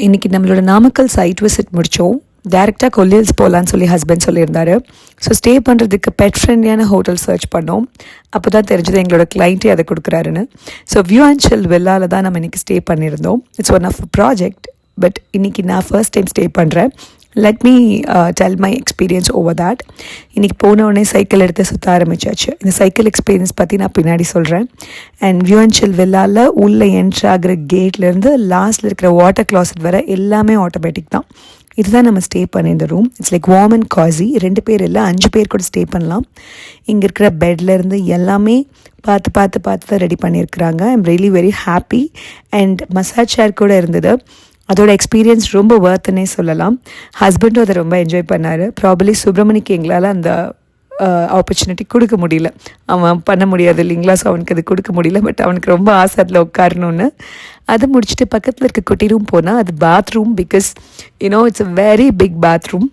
இன்றைக்கி நம்மளோட Namakkal side visit முடித்தோம். டேரெக்டாக கொல்லியல்ஸ் போகலான்னு சொல்லி ஹஸ்பண்ட் சொல்லியிருந்தார். ஸோ ஸ்டே பண்ணுறதுக்கு பெட் ஃப்ரெண்ட்லியான ஹோட்டல் சர்ச் பண்ணோம். அப்போ தான் தெரிஞ்சது எங்களோட கிளைண்ட்டே அதை கொடுக்குறாருன்னு. ஸோ வியூ அண்ட் சில் வில்லாவில் தான் நம்ம இன்றைக்கி ஸ்டே பண்ணியிருந்தோம். It's one of project. But இன்றைக்கி நான் ஃபர்ஸ்ட் டைம் ஸ்டே பண்ணுறேன். Let me tell my experience over that. இன்றைக்கி போனவுடனே சைக்கிள் எடுத்து சுற்ற ஆரம்பிச்சாச்சு. இந்த சைக்கிள் எக்ஸ்பீரியன்ஸ் பற்றி நான் பின்னாடி சொல்கிறேன். அண்ட் வியூ அண்ட் சில் வில்லாவில் உள்ளே என்ட்ரு ஆகிற கேட்லேருந்து லாஸ்ட்டில் இருக்கிற வாட்டர் கிளாசட் வர எல்லாமே ஆட்டோமேட்டிக் தான். இதுதான் நம்ம ஸ்டே பண்ணியிருந்த room. It's like warm and cosy. 2 பேர் இல்லை 5 பேர் கூட ஸ்டே பண்ணலாம். இங்கே இருக்கிற பெட்லேருந்து எல்லாமே பார்த்து தான் ரெடி பண்ணியிருக்கிறாங்க. I'm really very happy. And massage chair கூட இருந்தது. அதோட எக்ஸ்பீரியன்ஸ் ரொம்ப வர்த்துன்னே சொல்லலாம். ஹஸ்பண்டும் அதை ரொம்ப என்ஜாய் பண்ணார். ப்ராபப்ளி சுப்ரமணிக்கு எங்களால் அந்த ஆப்பர்ச்சுனிட்டி கொடுக்க முடியல. அவன் பண்ண முடியாது இல்லைங்களா, ஸோ அவனுக்கு அது கொடுக்க முடியல. பட் அவனுக்கு ரொம்ப ஆசை அதில் உட்காரணுன்னு. அதை முடிச்சுட்டு பக்கத்தில் இருக்க குட்டி ரூம் போனால் அது bathroom. Because it's a very big bathroom.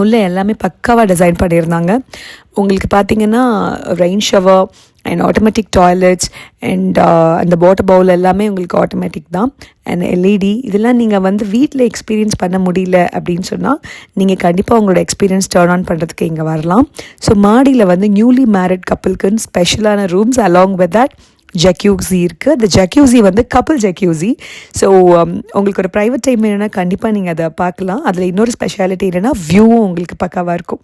உள்ளே எல்லாமே பக்காவாக டிசைன் பண்ணியிருந்தாங்க. உங்களுக்கு பார்த்தீங்கன்னா rain shower and automatic toilets and அந்த வாட்டர் பவுல் எல்லாமே உங்களுக்கு ஆட்டோமேட்டிக் தான். அண்ட் எல்இடி இதெல்லாம் நீங்கள் வீட்டில் எக்ஸ்பீரியன்ஸ் பண்ண முடியல அப்படின்னு சொன்னால் நீங்கள் கண்டிப்பாக உங்களோட எக்ஸ்பீரியன்ஸ் டர்ன் ஆன் பண்ணுறதுக்கு இங்கே வரலாம். ஸோ மாடியில் நியூலி மேரிட் கப்புளுக்குன்னு ஸ்பெஷலான ரூம்ஸ் அலாங் வித் தட் ஜக்யூசி இருக்குது. அந்த ஜக்யூசி கப்புள் ஜக்யூசி. ஸோ உங்களுக்கு ஒரு ப்ரைவேட் டைம் வேணும்னா கண்டிப்பாக நீங்கள் அதை பார்க்கலாம். அதில் இன்னொரு ஸ்பெஷாலிட்டி என்னென்னா வியூவும் உங்களுக்கு பக்காவாக இருக்கும்.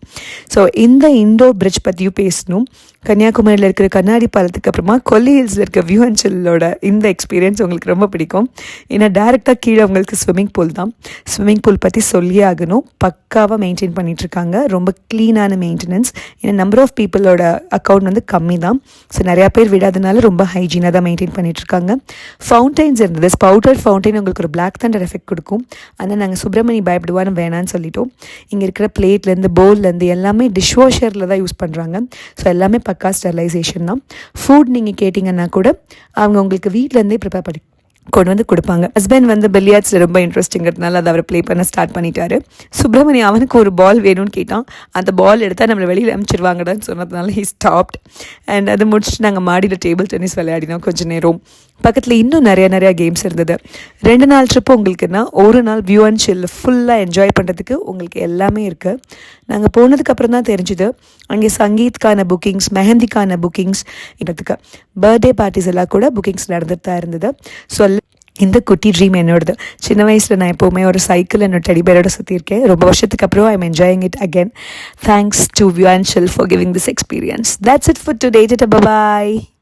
ஸோ இந்த இண்டோர் பிரிட்ஜ் பற்றியும் பேசணும். கன்னியாகுமரியில் இருக்கிற கண்ணாடி பாலத்துக்கு அப்புறமா கொல்லி ஹில்ஸில் இருக்க வியூ அண்ட் சில்லோட இந்த எக்ஸ்பீரியன்ஸ் உங்களுக்கு ரொம்ப பிடிக்கும். ஏன்னா டேரெக்டாக கீழே உங்களுக்கு ஸ்விம்மிங் பூல் தான். ஸ்விம்மிங் பூல் பற்றி சொல்லியே ஆகணும். பக்காவாக மெயின்டைன் பண்ணிகிட்ருக்காங்க. ரொம்ப க்ளீனான மெயின்டெனன்ஸ். ஏன்னா நம்பர் ஆஃப் பீப்புளோட அக்கௌண்ட் கம்மி தான். ஸோ நிறையா பேர் விடாதனால ரொம்ப ஹைஜீனாக தான் மெயின்டைன் பண்ணிகிட்ருக்காங்க. ஃபவுண்டைன்ஸ் இருந்தது. ஸ்பவுட்டட் ஃபவுண்டைன் உங்களுக்கு ஒரு பிளாக் தண்டர் எஃபெக்ட் கொடுக்கும். ஆனால் நாங்கள் சுப்ரமணி பயப்படுவான்னு வேணான்னு சொல்லிட்டோம். இங்கே இருக்கிற பிளேட்லேருந்து பவுல்லேருந்து எல்லாமே டிஷ் வாஷரில் தான் யூஸ் பண்ணுறாங்க. ஸோ எல்லாமே பக்கா ஸ்டெரிலைசேஷன் தான். ஃபுட் நீங்கள் கேட்டிங்கன்னா கூட அவங்க உங்களுக்கு வீட்டிலேருந்தே ப்ரிப்பேர் பண்ணி கொண்டு கொடுப்பாங்க. ஹஸ்பண்ட் பில்லியார்ட்ஸில் ரொம்ப இன்ட்ரெஸ்டிங்கிறதுனால அதை அவர் ப்ளே பண்ண ஸ்டார்ட் பண்ணிட்டாரு. சுப்ரமணி அவனுக்கு ஒரு பால் வேணும்னு கேட்டான். அந்த பால் எடுத்தால் நம்மளை வெளியில் அனுப்பிச்சிடுவாங்கடான்னு சொன்னதுனால ஹி ஸ்டாப்ட். அண்ட் அதை முடிச்சுட்டு நாங்கள் மாடியில் டேபிள் டென்னிஸ் விளையாடினோம் கொஞ்சம் நேரம். பக்கத்தில் இன்னும் நிறையா கேம்ஸ் இருந்தது. 2 நாள் ட்ரிப்பு உங்களுக்குன்னா ஒரு நாள் வியூ அண்ட் சில் ஃபுல்லாக என்ஜாய் பண்ணுறதுக்கு உங்களுக்கு எல்லாமே இருக்குது. நாங்கள் போனதுக்கப்புறம் தான் தெரிஞ்சுது அங்கே சங்கீத்கான புக்கிங்ஸ், மெஹந்திக்கான புக்கிங்ஸ், இதுக்கு பர்த்டே பார்ட்டிஸ் எல்லாம் கூட புக்கிங்ஸ் நடந்துட்டு தான் இருந்தது. ஸோ இந்த குட்டி ட்ரீம் என்னோடது. சின்ன வயசில் நான் எப்போவுமே ஒரு சைக்கிள் என்னோட டெடிபேரோட சுற்றியிருக்கேன். ரொம்ப வருஷத்துக்கு அப்புறம் I am enjoying it again. Thanks to view and chill for giving this experience. That's it for today. Bye bye.